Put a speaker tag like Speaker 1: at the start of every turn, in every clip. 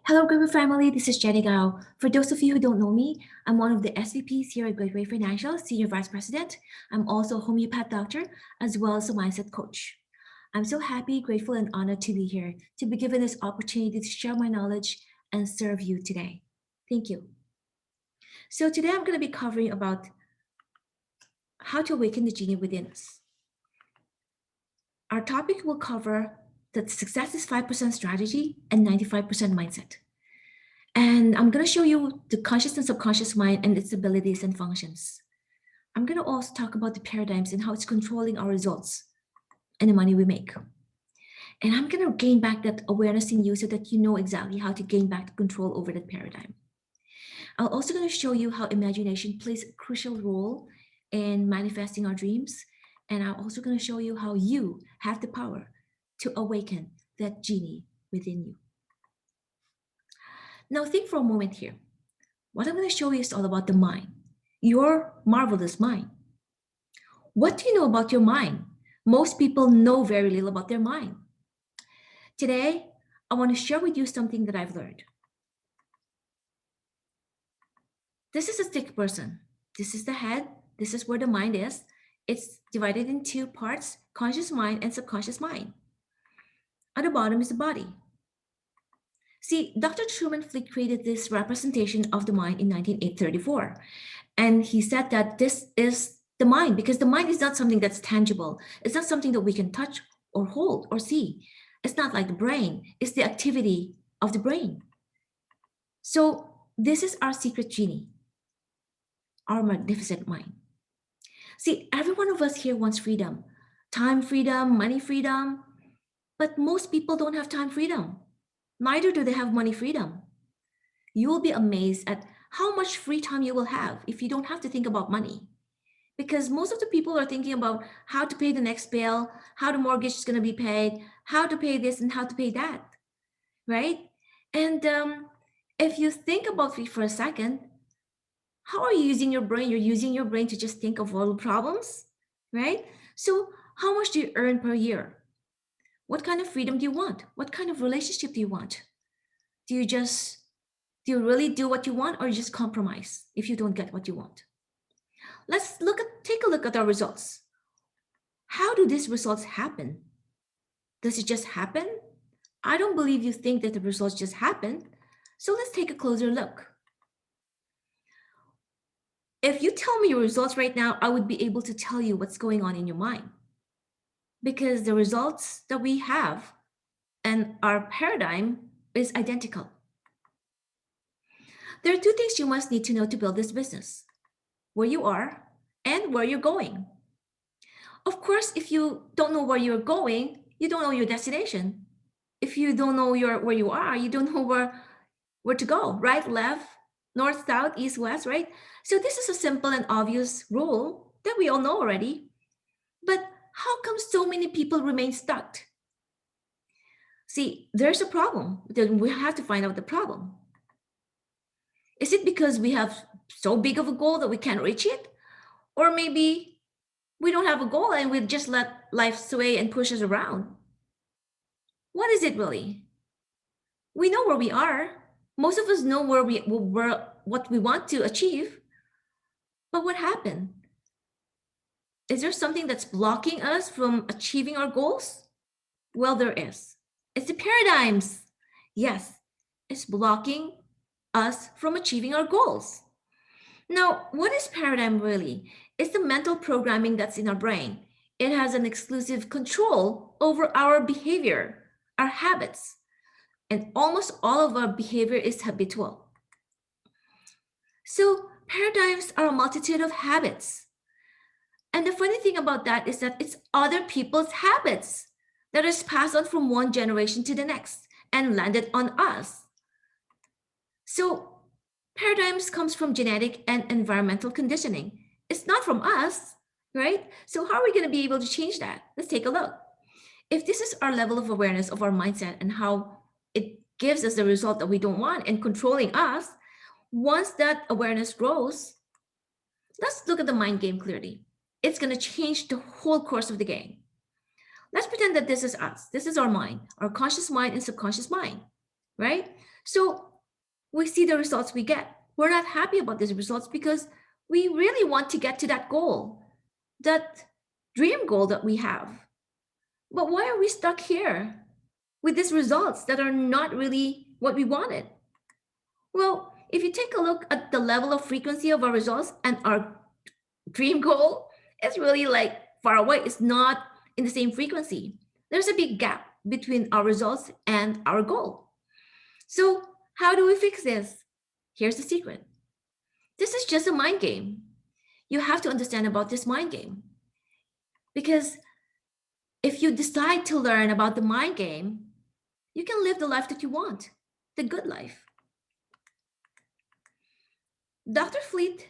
Speaker 1: Hello, Great family. This is Jenny Gao. For those of you who don't know me, I'm one of the SVPs here at Great Financial, Senior Vice President. I'm also a homeopath doctor as well as a mindset coach. I'm so happy, grateful, and honored to be here to be given this opportunity to share my knowledge and serve you today. Thank you. So today I'm going to be covering about how to awaken the genie within us. Our topic will cover that success is 5% strategy and 95% mindset. And I'm going to show you the conscious and subconscious mind and its abilities and functions. I'm going to also talk about the paradigms and how it's controlling our results and the money we make. And I'm going to gain back that awareness in you so that you know exactly how to gain back the control over that paradigm. I'm also going to show you how imagination plays a crucial role in manifesting our dreams. And I'm also going to show you how you have the power to awaken that genie within you. Now, think for a moment here. What I'm going to show you is all about the mind, your marvelous mind. What do you know about your mind? Most people know very little about their mind. Today, I want to share with you something that I've learned. This is a stick person. This is the head. This is where the mind is. It's divided in two parts, conscious mind and subconscious mind. At the bottom is the body. See, Dr. Truman Fleet created this representation of the mind in 1934. And he said that this is the mind because the mind is not something that's tangible. It's not something that we can touch or hold or see. It's not like the brain, it's the activity of the brain. So, this is our secret genie, our magnificent mind. See, every one of us here wants freedom, time freedom, money freedom, but most people don't have time freedom. Neither do they have money freedom. You will be amazed at how much free time you will have if you don't have to think about money. Because most of the people are thinking about how to pay the next bill, how the mortgage is going to be paid, how to pay this and how to pay that, right? And if you think about it for a second, how are you using your brain? You're using your brain to just think of all the problems, right? So, how much do you earn per year? What kind of freedom do you want? What kind of relationship do you want? Do you just do you really do what you want or you just compromise if you don't get what you want? Take a look at our results. How do these results happen? Does it just happen? I don't believe you think that the results just happen. So let's take a closer look. If you tell me your results right now, I would be able to tell you what's going on in your mind. Because the results that we have and our paradigm is identical. There are two things you must need to know to build this business: where you are and where you're going. Of course, if you don't know where you're going, you don't know your destination. If you don't know where you are, you don't know where to go, right, left, north, south, east, west, right? So this is a simple and obvious rule that we all know already. But how come so many people remain stuck? See, there's a problem. Then we have to find out the problem. Is it because we have so big of a goal that we can't reach it? Or maybe we don't have a goal and we just let life sway and push us around? What is it really? We know where we are. Most of us know what we want to achieve. But what happened? Is there something that's blocking us from achieving our goals? Well, there is. It's the paradigms. Yes, it's blocking us from achieving our goals. Now, what is paradigm really? It's the mental programming that's in our brain. It has an exclusive control over our behavior, our habits, and almost all of our behavior is habitual. So, paradigms are a multitude of habits. And the funny thing about that is that it's other people's habits that is passed on from one generation to the next and landed on us. So, paradigms comes from genetic and environmental conditioning. It's not from us, right? So how are we going to be able to change that? Let's take a look. If this is our level of awareness of our mindset and how it gives us the result that we don't want and controlling us, once that awareness grows, let's look at the mind game clearly. It's going to change the whole course of the game. Let's pretend that this is us. This is our mind, our conscious mind and subconscious mind, right? So we see the results we get. We're not happy about these results because we really want to get to that goal, that dream goal that we have. But why are we stuck here with these results that are not really what we wanted? Well, if you take a look at the level of frequency of our results and our dream goal, it's really like far away. It's not in the same frequency. There's a big gap between our results and our goal. So, how do we fix this? Here's the secret. This is just a mind game. You have to understand about this mind game. Because if you decide to learn about the mind game, you can live the life that you want, the good life. Dr. Fleet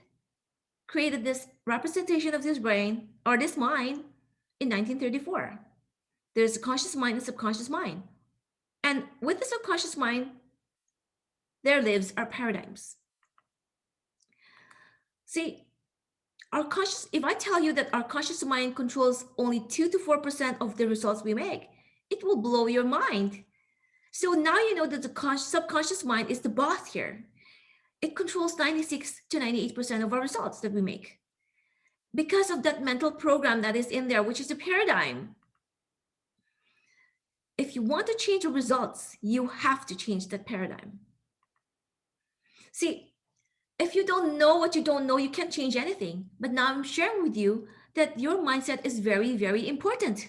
Speaker 1: created this representation of this brain or this mind in 1934. There's a conscious mind and subconscious mind. And with the subconscious mind, there lives our paradigms. See, our conscious, if I tell you that our conscious mind controls only 2 to 4% of the results we make, it will blow your mind. So now you know that the subconscious mind is the boss here. It controls 96 to 98% of our results that we make because of that mental program that is in there, which is a paradigm. If you want to change your results, you have to change that paradigm. See, if you don't know what you don't know, you can't change anything. But now I'm sharing with you that your mindset is very, very important,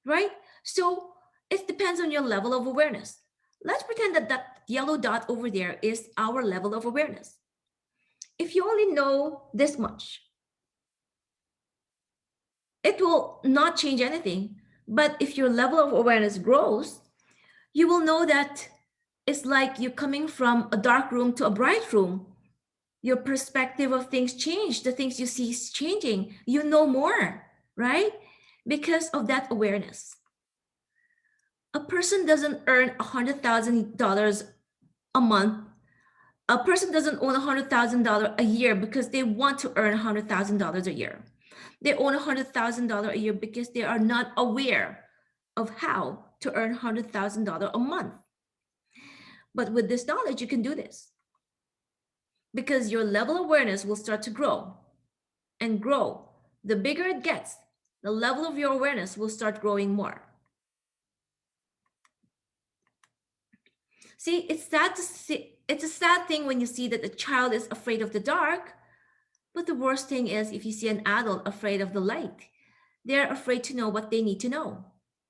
Speaker 1: right? So it depends on your level of awareness. Let's pretend that that yellow dot over there is our level of awareness. If you only know this much, it will not change anything. But if your level of awareness grows, you will know that it's like you're coming from a dark room to a bright room. Your perspective of things change. The things you see is changing. You know more, right? Because of that awareness. A person doesn't earn $100,000 a month. A person doesn't own $100,000 a year because they want to earn $100,000 a year. They own $100,000 a year because they are not aware of how to earn $100,000 a month. But with this knowledge, you can do this because your level of awareness will start to grow and grow. The bigger it gets, the level of your awareness will start growing more. See, it's sad to see, it's a sad thing when you see that a child is afraid of the dark, but the worst thing is if you see an adult afraid of the light. They're afraid to know what they need to know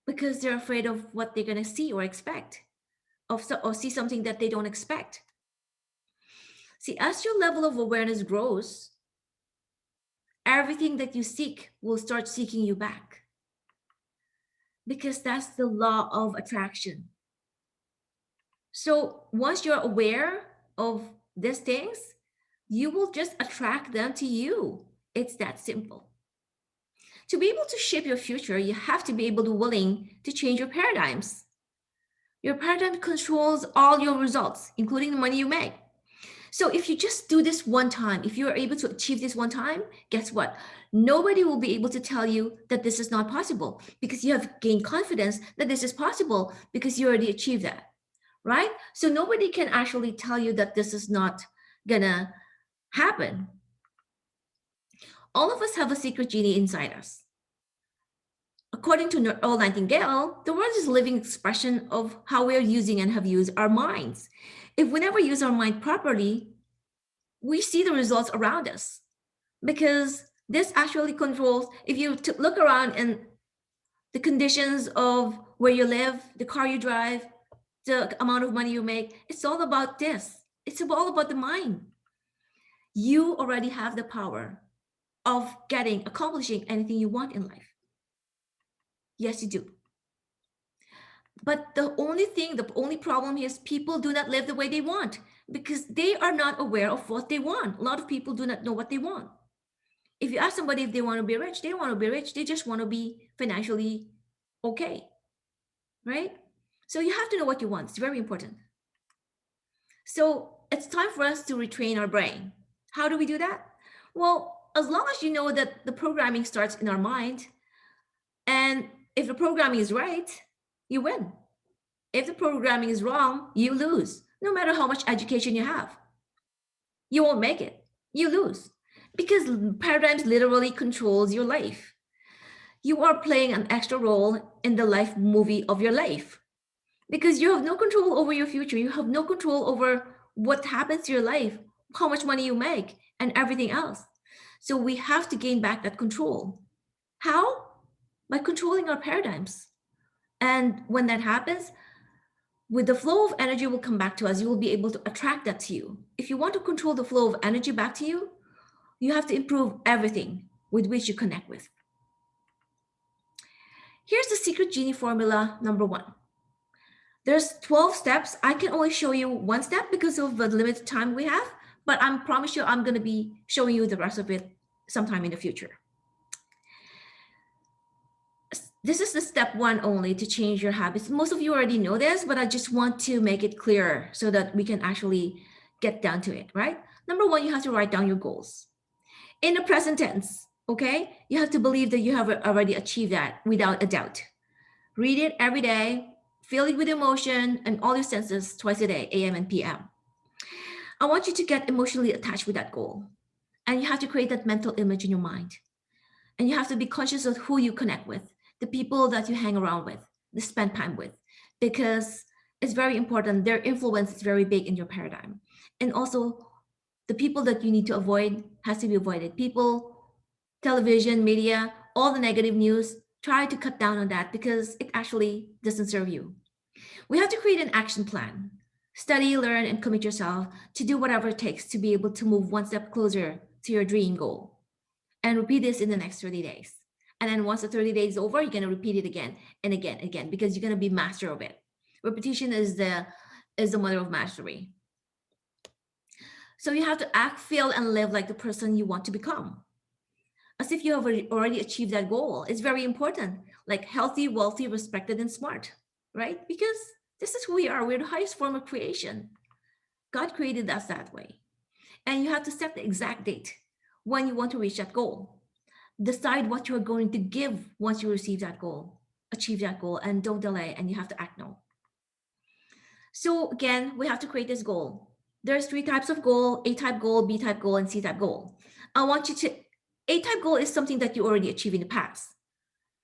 Speaker 1: because they're afraid of what they're going to see or expect, or see something that they don't expect. See, as your level of awareness grows, everything that you seek will start seeking you back because that's the law of attraction. So once you're aware of these things, you will just attract them to you. It's that simple. To be able to shape your future, you have to be able to willing to change your paradigms. Your paradigm controls all your results, including the money you make. So if you just do this one time, if you are able to achieve this one time, guess what? Nobody will be able to tell you that this is not possible because you have gained confidence that this is possible because you already achieved that, right? So nobody can actually tell you that this is not gonna happen. All of us have a secret genie inside us. According to Earl Nightingale, the world is a living expression of how we are using and have used our minds. If we never use our mind properly, we see the results around us because this actually controls, if you look around and the conditions of where you live, the car you drive, the amount of money you make, it's all about this. It's all about the mind. You already have the power of accomplishing anything you want in life. Yes, you do. But the only problem is people do not live the way they want because they are not aware of what they want. A lot of people do not know what they want. If you ask somebody if they want to be rich, they don't want to be rich. They just want to be financially okay, right? So you have to know what you want. It's very important. So it's time for us to retrain our brain. How do we do that? Well, as long as you know that the programming starts in our mind, and if the programming is right, you win. If the programming is wrong, you lose. No matter how much education you have, you won't make it. You lose. Because paradigms literally controls your life. You are playing an extra role in the life movie of your life. Because you have no control over your future. You have no control over what happens to your life, how much money you make, and everything else. So we have to gain back that control. How? By controlling our paradigms. And when that happens, with the flow of energy will come back to us. You will be able to attract that to you. If you want to control the flow of energy back to you, you have to improve everything with which you connect with. Here's the secret genie formula number one. There's 12 steps. I can only show you one step because of the limited time we have, but I promise you I'm going to be showing you the rest of it sometime in the future. This is the step one only to change your habits. Most of you already know this, but I just want to make it clearer so that we can actually get down to it, right? Number one, you have to write down your goals in the present tense, okay? You have to believe that you have already achieved that without a doubt. Read it every day, feel it with emotion and all your senses twice a day, AM and PM. I want you to get emotionally attached with that goal. And you have to create that mental image in your mind. And you have to be conscious of who you connect with, the people that you hang around with, the spend time with, because it's very important. Their influence is very big in your paradigm. And also, the people that you need to avoid has to be avoided. People, television, media, all the negative news, try to cut down on that because it actually doesn't serve you. We have to create an action plan. Study, learn, and commit yourself to do whatever it takes to be able to move one step closer to your dream goal. And repeat this in the next 30 days. And then once the 30 days is over, you're going to repeat it again and again and again because you're going to be master of it. Repetition is the mother of mastery. So you have to act, feel, and live like the person you want to become, as if you have already achieved that goal. It's very important, like healthy, wealthy, respected, and smart, right? Because this is who we are. We're the highest form of creation. God created us that way. And you have to set the exact date when you want to reach that goal. Decide what you're going to give once you receive that goal, achieve that goal, and don't delay, and you have to act now. So again, we have to create this goal. There's three types of goal: A type goal, B type goal, and C type goal. I want you to, A type goal is something that you already achieved in the past.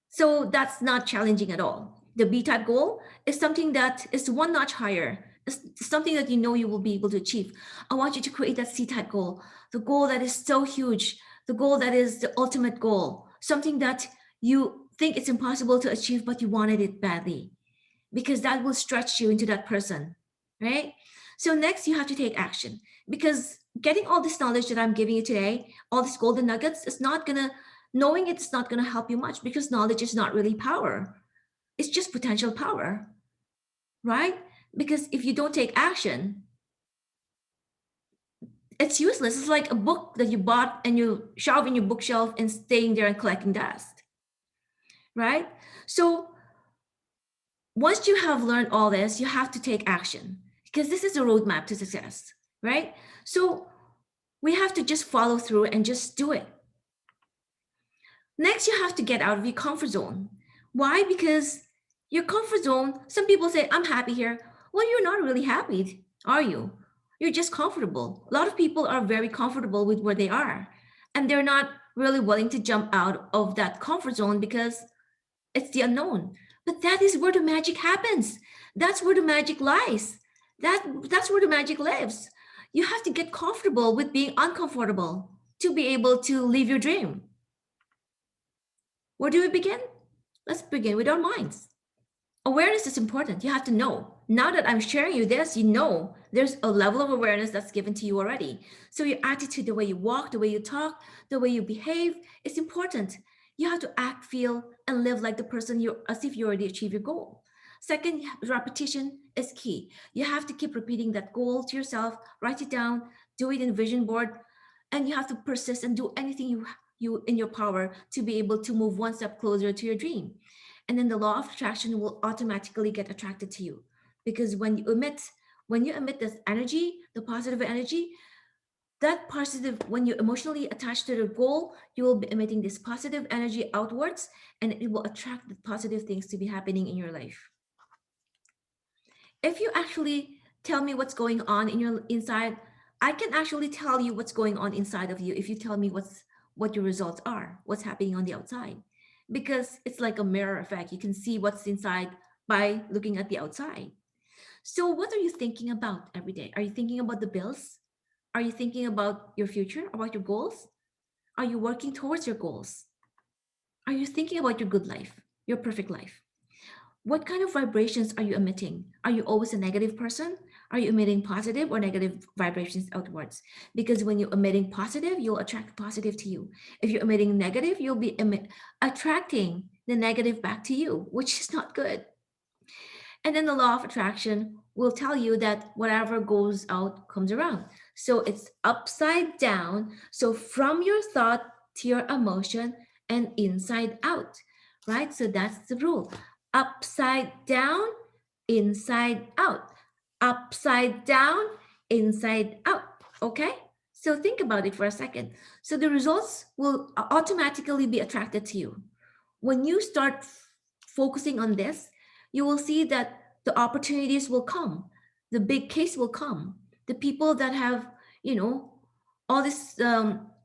Speaker 1: So that's not challenging at all. The B type goal is something that is one notch higher. It's something that you know you will be able to achieve. I want you to create that C type goal, the goal that is so huge, the goal that is the ultimate goal, something that you think it's impossible to achieve, but you wanted it badly because that will stretch you into that person, right? So next you have to take action because getting all this knowledge that I'm giving you today, all these golden nuggets, is not gonna, knowing it's not gonna help you much because knowledge is not really power. It's just potential power, right? Because if you don't take action, it's useless. It's like a book that you bought and you shove in your bookshelf and staying there and collecting dust, right? So once you have learned all this, you have to take action because this is a roadmap to success, right? So we have to just follow through and just do it. Next, you have to get out of your comfort zone. Why? Because your comfort zone, some people say, I'm happy here. Well, you're not really happy, are you? You're just comfortable. A lot of people are very comfortable with where they are, and they're not really willing to jump out of that comfort zone because it's the unknown. But that is where the magic happens. That's where the magic lies. That's where the magic lives. You have to get comfortable with being uncomfortable to be able to live your dream. Where do we begin? Let's begin with our minds. Awareness is important. You have to know. Now that I'm sharing you this, you know there's a level of awareness that's given to you already. So your attitude, the way you walk, the way you talk, the way you behave, is important. You have to act, feel, and live like the person you, as if you already achieved your goal. Second, repetition is key. You have to keep repeating that goal to yourself, write it down, do it in vision board, and you have to persist and do anything you in your power to be able to move one step closer to your dream. And then the law of attraction will automatically get attracted to you because when you emit this energy, the positive energy, that positive, when you emotionally attach to the goal, you will be emitting this positive energy outwards and it will attract the positive things to be happening in your life. If you actually tell me what's going on in your inside, I can actually tell you what's going on inside of you if you tell me what your results are, what's happening on the outside. Because it's like a mirror effect. You can see what's inside by looking at the outside. So what are you thinking about every day? Are you thinking about the bills? Are you thinking about your future, about your goals? Are you working towards your goals? Are you thinking about your good life, your perfect life? What kind of vibrations are you emitting? Are you always a negative person? Are you emitting positive or negative vibrations outwards? Because when you're emitting positive, you'll attract positive to you. If you're emitting negative, you'll be attracting the negative back to you, which is not good. And then the law of attraction will tell you that whatever goes out comes around. So it's upside down. So from your thought to your emotion and inside out, right? So that's the rule. Upside down, inside out. Upside down, inside out. Okay? So think about it for a second. So the results will automatically be attracted to you. When you start focusing on this, you will see that the opportunities will come, the big case will come, the people that have, you know, all this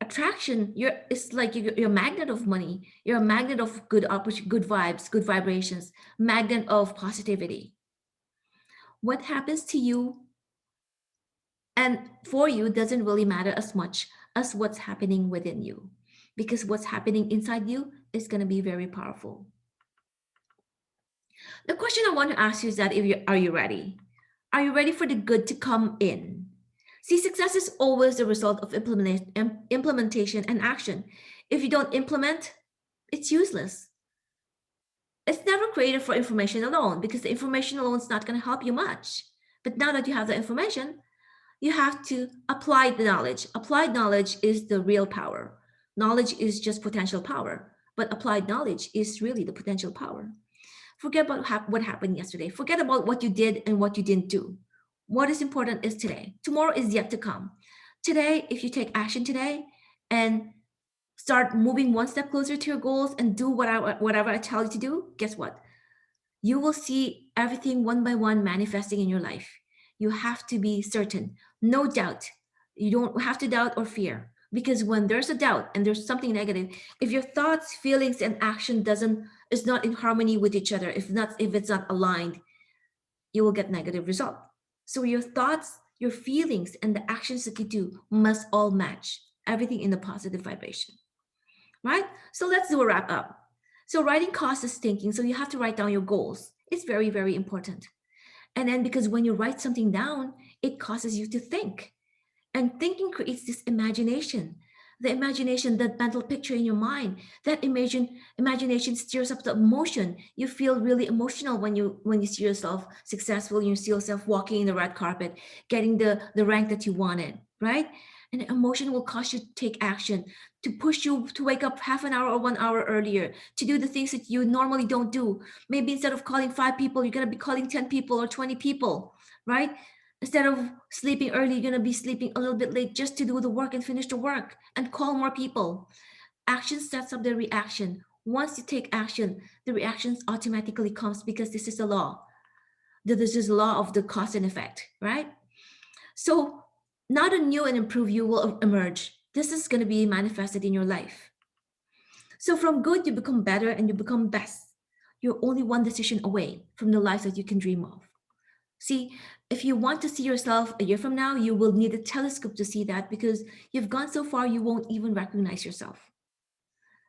Speaker 1: attraction. It's like you're a magnet of money. You're a magnet of good vibes, good vibrations, magnet of positivity. What happens to you and for you doesn't really matter as much as what's happening within you, because what's happening inside you is going to be very powerful. The question I want to ask you is that if you are you ready? Are you ready for the good to come in? See, success is always the result of implementation and action. If you don't implement, it's useless. It's never created for information alone because the information alone is not going to help you much. But now that you have the information, you have to apply the knowledge. Applied knowledge is the real power. Knowledge is just potential power, but applied knowledge is really the potential power. Forget about what happened yesterday. Forget about what you did and what you didn't do. What is important is today. Tomorrow is yet to come. Today, if you take action today and start moving one step closer to your goals and do whatever I tell you to do, guess what? You will see everything one by one manifesting in your life. You have to be certain, no doubt. You don't have to doubt or fear, because when there's a doubt and there's something negative, if your thoughts, feelings, and action doesn't is not in harmony with each other, if it's not aligned, you will get negative result. So your thoughts, your feelings, and the actions that you do must all match everything in the positive vibration, right? So let's do a wrap up. So writing causes thinking. So you have to write down your goals. It's very, very important. And then because when you write something down, it causes you to think. And thinking creates this imagination. The imagination, that mental picture in your mind, that imagination stirs up the emotion. You feel really emotional when you see yourself successful, you see yourself walking in the red carpet, getting the rank that you wanted, right? And emotion will cause you to take action, to push you to wake up half an hour or 1 hour earlier, to do the things that you normally don't do. Maybe instead of calling 5 people, you're gonna be calling 10 people or 20 people, right? Instead of sleeping early, you're going to be sleeping a little bit late just to do the work and finish the work and call more people. Action sets up the reaction. Once you take action, the reactions automatically comes because this is the law. This is the law of the cause and effect, right? So now the new and improved you will emerge. This is going to be manifested in your life. So from good, you become better and you become best. You're only one decision away from the life that you can dream of. See, if you want to see yourself a year from now, you will need a telescope to see that because you've gone so far you won't even recognize yourself.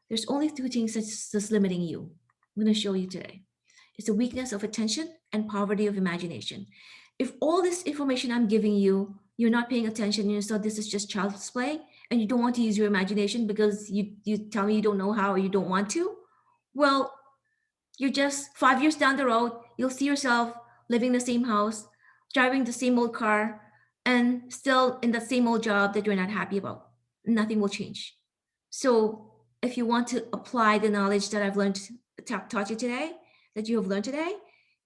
Speaker 1: There's only two things that's limiting you. I'm going to show you today. It's the weakness of attention and poverty of imagination. If all this information I'm giving you, you're not paying attention and you thought this is just child's play and you don't want to use your imagination because you tell me you don't know how or you don't want to, well, you're just 5 years down the road, you'll see yourself living in the same house, driving the same old car, and still in the same old job that you're not happy about. Nothing will change. So, if you want to apply the knowledge that I've learned, taught you today, that you have learned today,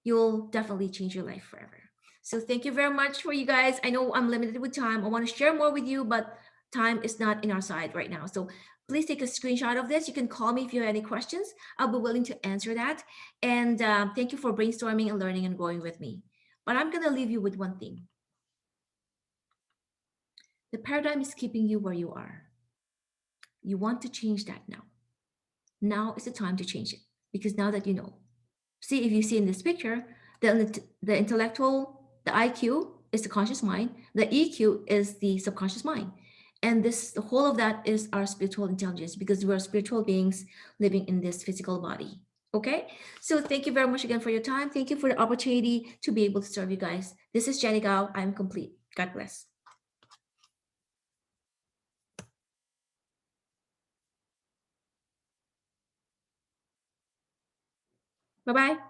Speaker 1: you'll definitely change your life forever. So, thank you very much for you guys. I know I'm limited with time. I want to share more with you, but time is not in our side right now. So, please take a screenshot of this. You can call me if you have any questions. I'll be willing to answer that. And thank you for brainstorming and learning and growing with me. Bye But I'm going to leave you with one thing: the paradigm is keeping you where you are. You want to change that now. Now is the time to change it because now that you know. See, if you see in this picture, the intellectual, the IQ is the conscious mind, the EQ is the subconscious mind. And this, the whole of that is our spiritual intelligence because we are spiritual beings living in this physical body. Okay, so thank you very much again for your time. Thank you for the opportunity to be able to serve you guys. This is Jenny Gao. I'm complete. God bless. Bye bye.